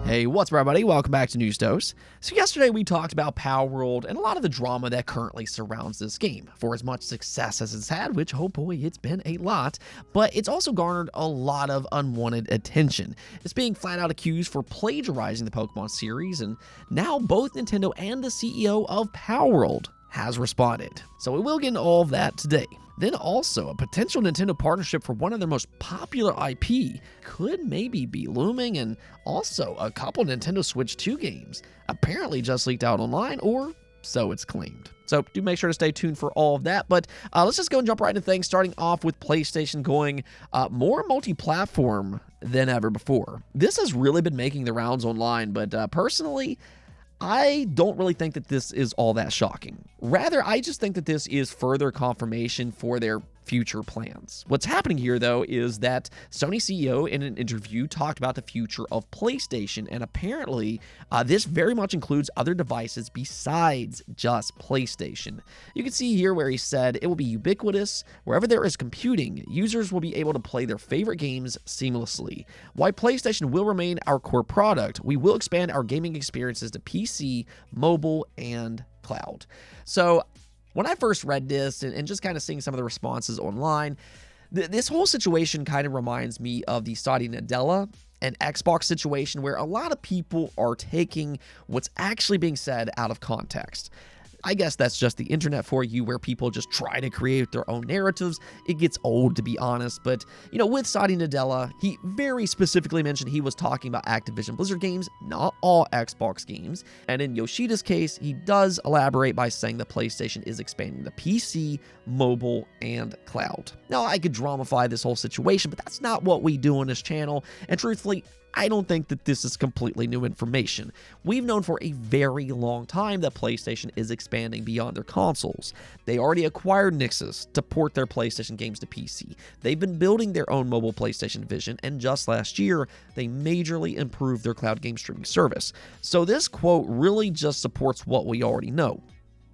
Hey, what's up, everybody? Welcome back to News Dose. So yesterday we talked about Palworld and a lot of the drama that currently surrounds this game. For as much success as it's had, which, oh boy, it's been a lot, but it's also garnered a lot of unwanted attention. It's being flat out accused for plagiarizing the Pokemon series, and now both Nintendo and the CEO of Palworld has responded. So we will get into all of that today. Then also, a potential Nintendo partnership for one of their most popular IP could maybe be looming, and also a couple Nintendo Switch 2 games apparently just leaked out online, or so it's claimed. So do make sure to stay tuned for all of that, but let's just go and jump right into things, starting off with PlayStation going more multi-platform than ever before. This has really been making the rounds online, but personally, I don't really think that this is all that shocking. Rather, I just think that this is further confirmation for their future plans. What's happening here, though, is that Sony CEO in an interview talked about the future of PlayStation, and apparently this very much includes other devices besides just PlayStation. You can see here where he said it will be ubiquitous. Wherever there is computing, users will be able to play their favorite games seamlessly. While PlayStation will remain our core product, we will expand our gaming experiences to PC, mobile, and cloud. So when I first read this and just kind of seeing some of the responses online, this whole situation kind of reminds me of the Satya Nadella and Xbox situation, where a lot of people are taking what's actually being said out of context. I guess that's just the internet for you, where people just try to create their own narratives. It gets old, to be honest, but, you know, with Satya Nadella, he very specifically mentioned he was talking about Activision Blizzard games, not all Xbox games. And in Yoshida's case, he does elaborate by saying the PlayStation is expanding the PC, mobile, and cloud. Now, I could dramify this whole situation, but that's not what we do on this channel, and truthfully, I don't think that this is completely new information. We've known for a very long time that PlayStation is expanding beyond their consoles. They already acquired Nixxes to port their PlayStation games to PC. They've been building their own mobile PlayStation division, and just last year, they majorly improved their cloud game streaming service. So this quote really just supports what we already know.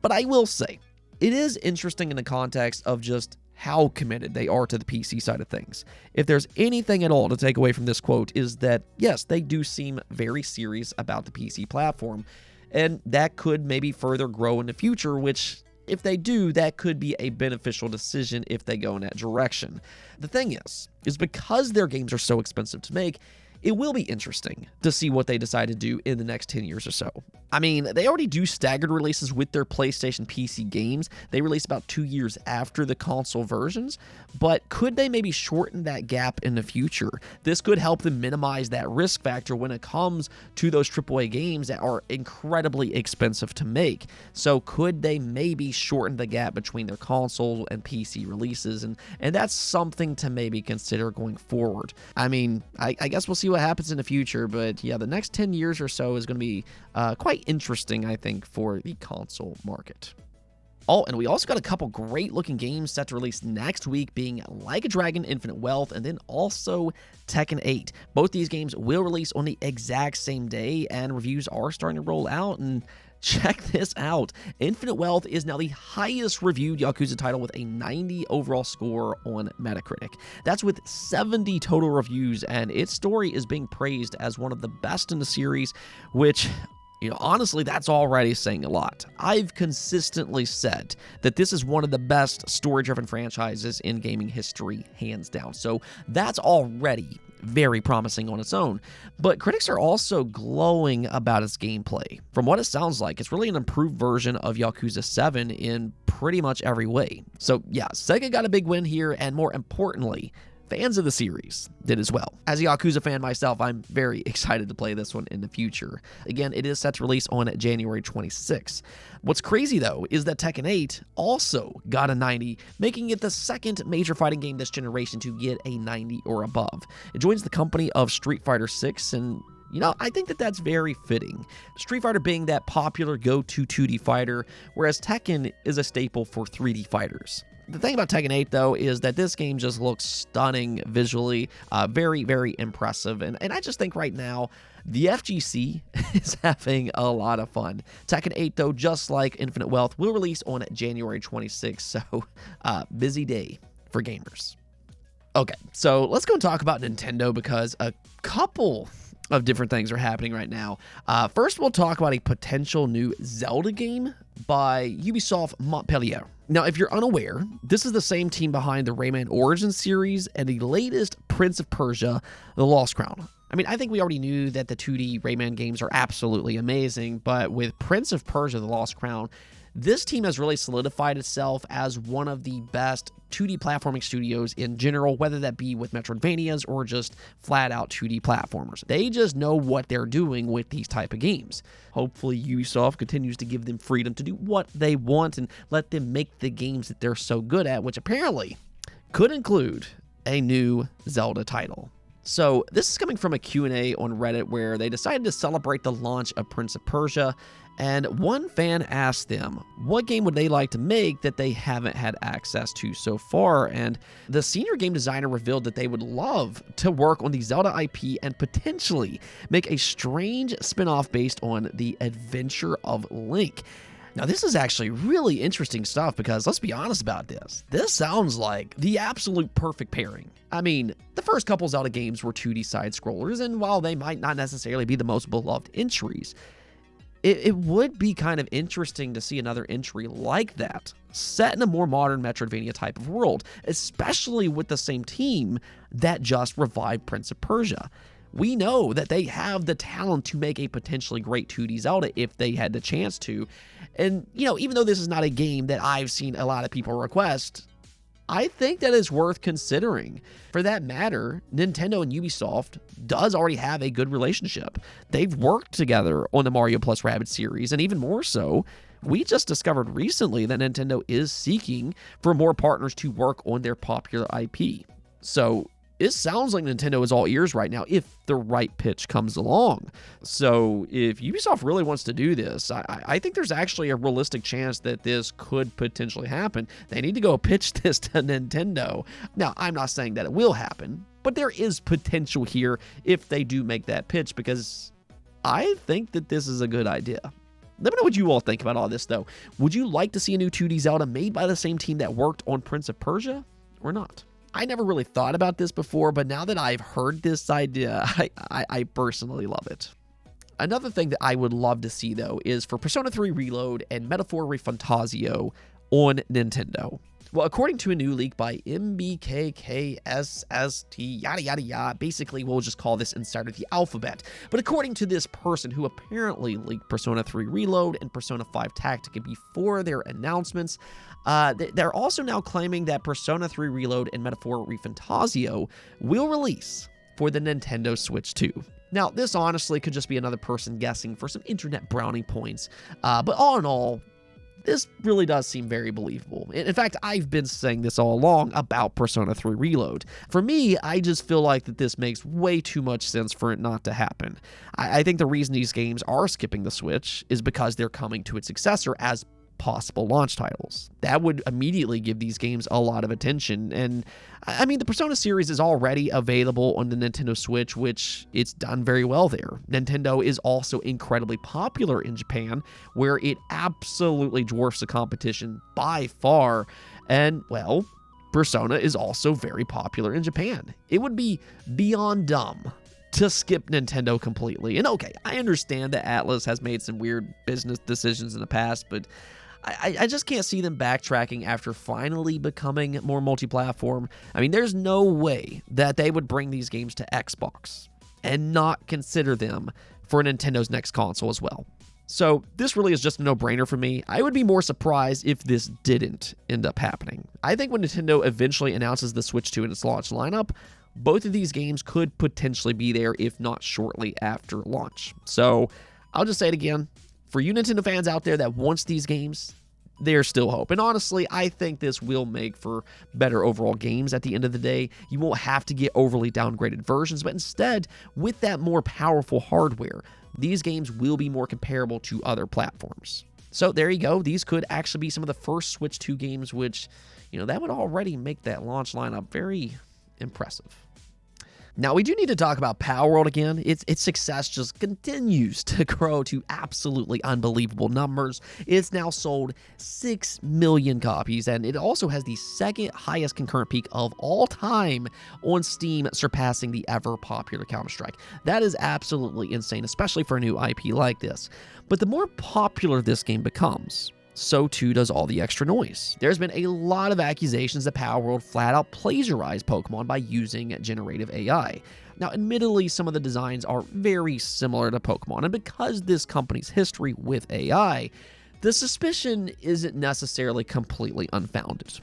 But I will say, it is interesting in the context of just how committed they are to the PC side of things. If there's anything at all to take away from this quote, is that yes, they do seem very serious about the PC platform, and that could maybe further grow in the future, which, if they do, that could be a beneficial decision if they go in that direction. The thing is because their games are so expensive to make, it will be interesting to see what they decide to do in the next 10 years or so. I mean, they already do staggered releases with their PlayStation PC games. They release about 2 years after the console versions, but could they maybe shorten that gap in the future? This could help them minimize that risk factor when it comes to those AAA games that are incredibly expensive to make. So could they maybe shorten the gap between their console and PC releases? And that's something to maybe consider going forward. I mean, I guess we'll see what happens in the future, but yeah, the next 10 years or so is going to be quite interesting, I think, for the console market. Oh, and we also got a couple great looking games set to release next week, being Like a Dragon Infinite Wealth and then also Tekken 8. Both these games will release on the exact same day, and reviews are starting to roll out. And check this out. Infinite Wealth is now the highest reviewed Yakuza title with a 90 overall score on Metacritic. That's with 70 total reviews, and its story is being praised as one of the best in the series, which, you know, honestly, that's already saying a lot. I've consistently said that this is one of the best story-driven franchises in gaming history, hands down. So that's already very promising on its own. But critics are also glowing about its gameplay. From what it sounds like, it's really an improved version of Yakuza 7 in pretty much every way. So yeah, Sega got a big win here, and more importantly, fans of the series did as well. As a Yakuza fan myself, I'm very excited to play this one in the future. Again, it is set to release on January 26th. What's crazy, though, is that Tekken 8 also got a 90, making it the second major fighting game this generation to get a 90 or above. It joins the company of Street Fighter 6, and you know, I think that that's very fitting. Street Fighter being that popular go-to 2D fighter, whereas Tekken is a staple for 3D fighters. The thing about Tekken 8, though, is that this game just looks stunning visually, very, very impressive. And I just think right now, the FGC is having a lot of fun. Tekken 8, though, just like Infinite Wealth, will release on January 26th, so busy day for gamers. Okay, so let's go and talk about Nintendo, because a couple of different things are happening right now. First, we'll talk about a potential new Zelda game by Ubisoft Montpellier. Now, if you're unaware, this is the same team behind the Rayman Origins series and the latest Prince of Persia: The Lost Crown. I mean, I think we already knew that the 2D Rayman games are absolutely amazing, but with Prince of Persia: The Lost Crown, this team has really solidified itself as one of the best 2D platforming studios in general, whether that be with Metroidvanias or just flat-out 2D platformers. They just know what they're doing with these type of games. Hopefully, Ubisoft continues to give them freedom to do what they want and let them make the games that they're so good at, which apparently could include a new Zelda title. So this is coming from a Q&A on Reddit where they decided to celebrate the launch of Prince of Persia, and one fan asked them what game would they like to make that they haven't had access to so far, and the senior game designer revealed that they would love to work on the Zelda IP and potentially make a strange spin-off based on the Adventure of Link. Now, this is actually really interesting stuff because let's be honest about this. This sounds like the absolute perfect pairing. I mean, the first couple Zelda games were 2D side-scrollers, and while they might not necessarily be the most beloved entries, it would be kind of interesting to see another entry like that set in a more modern Metroidvania type of world, especially with the same team that just revived Prince of Persia. We know that they have the talent to make a potentially great 2D Zelda if they had the chance to. And, you know, even though this is not a game that I've seen a lot of people request, I think that it's worth considering. For that matter, Nintendo and Ubisoft does already have a good relationship. They've worked together on the Mario plus Rabbids series, and even more so, we just discovered recently that Nintendo is seeking for more partners to work on their popular IP. So it sounds like Nintendo is all ears right now if the right pitch comes along. So if Ubisoft really wants to do this, I think there's actually a realistic chance that this could potentially happen. They need to go pitch this to Nintendo. Now, I'm not saying that it will happen, but there is potential here if they do make that pitch, because I think that this is a good idea. Let me know what you all think about all this, though. Would you like to see a new 2D Zelda made by the same team that worked on Prince of Persia, or not? I never really thought about this before, but now that I've heard this idea, I personally love it. Another thing that I would love to see, though, is for Persona 3 Reload and Metaphor Refantasio on Nintendo. Well, according to a new leak by MBKKSST, yada yada yada, basically we'll just call this Insider the Alphabet. But according to this person who apparently leaked Persona 3 Reload and Persona 5 Tactica before their announcements, they're also now claiming that Persona 3 Reload and Metaphor Refantasio will release for the Nintendo Switch 2. Now, this honestly could just be another person guessing for some internet brownie points, but all in all, this really does seem very believable. In fact, I've been saying this all along about Persona 3 Reload. For me, I just feel like that this makes way too much sense for it not to happen. I think the reason these games are skipping the Switch is because they're coming to its successor as possible launch titles. That would immediately give these games a lot of attention, and I mean, the Persona series is already available on the Nintendo Switch, which it's done very well there. Nintendo is also incredibly popular in Japan, where it absolutely dwarfs the competition by far, and well, Persona is also very popular in Japan. It would be beyond dumb to skip Nintendo completely. And okay, I understand that Atlus has made some weird business decisions in the past, but I just can't see them backtracking after finally becoming more multi-platform. I mean, there's no way that they would bring these games to Xbox and not consider them for Nintendo's next console as well. So this really is just a no-brainer for me. I would be more surprised if this didn't end up happening. I think when Nintendo eventually announces the Switch 2 in its launch lineup, both of these games could potentially be there, if not shortly after launch. So I'll just say it again. For you Nintendo fans out there that wants these games, there's still hope. And honestly, I think this will make for better overall games at the end of the day. You won't have to get overly downgraded versions, but instead, with that more powerful hardware, these games will be more comparable to other platforms. So there you go. These could actually be some of the first Switch 2 games, which, that would already make that launch lineup very impressive. Now, we do need to talk about Palworld again. Its success just continues to grow to absolutely unbelievable numbers. It's now sold 6 million copies, and it also has the second highest concurrent peak of all time on Steam, surpassing the ever-popular Counter-Strike. That is absolutely insane, especially for a new IP like this. But the more popular this game becomes, so too does all the extra noise. There's been a lot of accusations that Palworld flat out plagiarized Pokemon by using generative AI. Now, admittedly, some of the designs are very similar to Pokemon, and because this company's history with AI, the suspicion isn't necessarily completely unfounded.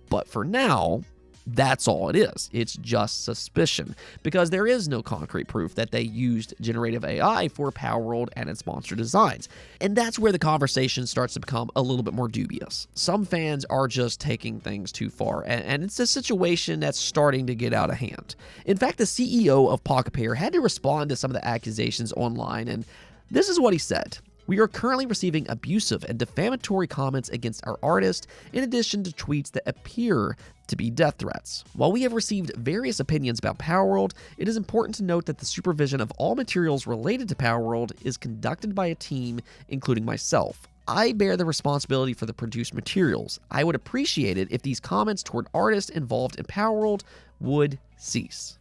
But for now, that's all it is. It's just suspicion, because there is no concrete proof that they used generative AI for Palworld and its monster designs. And that's where the conversation starts to become a little bit more dubious. Some fans are just taking things too far, and it's a situation that's starting to get out of hand. In fact, the CEO of Pocket Pair had to respond to some of the accusations online, and this is what he said. "We are currently receiving abusive and defamatory comments against our artist, in addition to tweets that appear to be death threats. While we have received various opinions about Palworld, it is important to note that the supervision of all materials related to Palworld is conducted by a team, including myself. I bear the responsibility for the produced materials. I would appreciate it if these comments toward artists involved in Palworld would cease."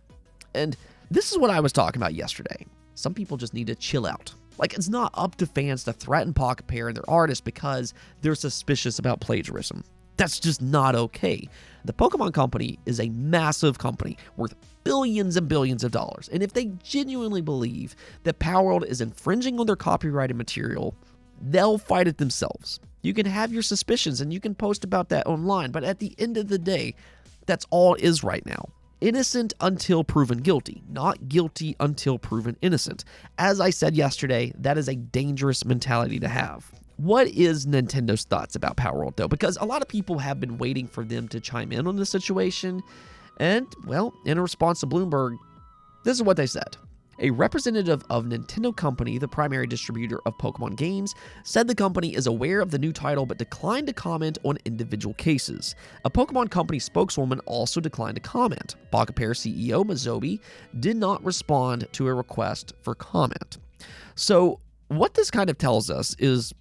And this is what I was talking about yesterday. Some people just need to chill out. Like, it's not up to fans to threaten Pocket Pair and their artists because they're suspicious about plagiarism. That's just not okay. The Pokemon Company is a massive company worth billions and billions of dollars, and if they genuinely believe that Palworld is infringing on their copyrighted material, they'll fight it themselves. You can have your suspicions and you can post about that online, but at the end of the day, that's all it is right now. Innocent until proven guilty, not guilty until proven innocent. As I said yesterday, that is a dangerous mentality to have. What is Nintendo's thoughts about Palworld, though? Because a lot of people have been waiting for them to chime in on the situation, and, well, in a response to Bloomberg, this is what they said. A representative of Nintendo Company, the primary distributor of Pokemon games, said the company is aware of the new title but declined to comment on individual cases. A Pokemon Company spokeswoman also declined to comment. Pocket Pair CEO Mizobi did not respond to a request for comment. So what this kind of tells us is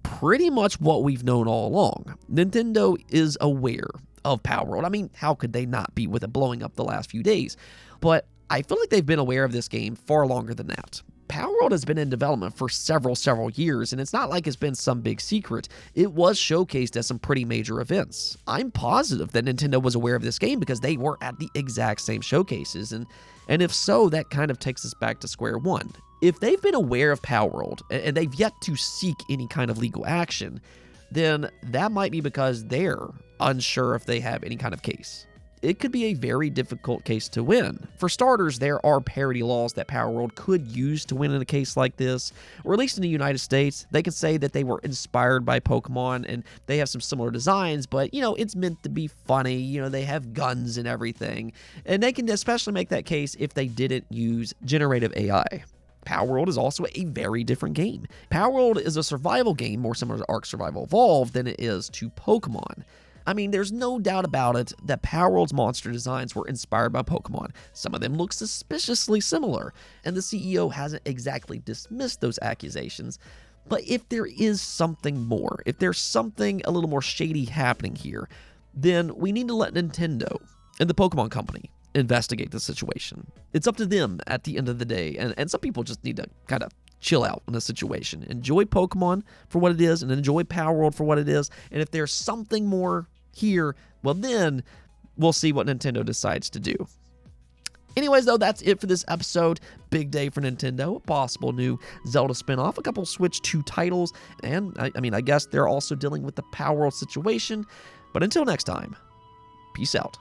pretty much what we've known all along. Nintendo is aware of Palworld. I mean, how could they not be with it blowing up the last few days? But I feel like they've been aware of this game far longer than that. Palworld has been in development for several years, and it's not like it's been some big secret. It was showcased at some pretty major events. I'm positive that Nintendo was aware of this game because they were at the exact same showcases, and if so, that kind of takes us back to square one. If they've been aware of Palworld, and they've yet to seek any kind of legal action, then that might be because they're unsure if they have any kind of case. It could be a very difficult case to win. For starters, there are parity laws that Palworld could use to win in a case like this, or at least in the United States. They could say that they were inspired by Pokemon and they have some similar designs, but, it's meant to be funny. They have guns and everything. And they can especially make that case if they didn't use generative AI. Palworld is also a very different game. Palworld is a survival game more similar to Ark Survival Evolved than it is to Pokemon. I mean, there's no doubt about it that Palworld's monster designs were inspired by Pokemon. Some of them look suspiciously similar, and the CEO hasn't exactly dismissed those accusations. But if there is something more, if there's something a little more shady happening here, then we need to let Nintendo and the Pokemon Company investigate the situation. It's up to them at the end of the day, and some people just need to kind of chill out in the situation. Enjoy Pokemon for what it is, and enjoy Palworld for what it is, and if there's something more here, well then, we'll see what Nintendo decides to do. Anyways, though, that's it for this episode. Big day for Nintendo, a possible new Zelda spinoff, a couple Switch 2 titles, and I guess they're also dealing with the Palworld situation. But until next time, peace out.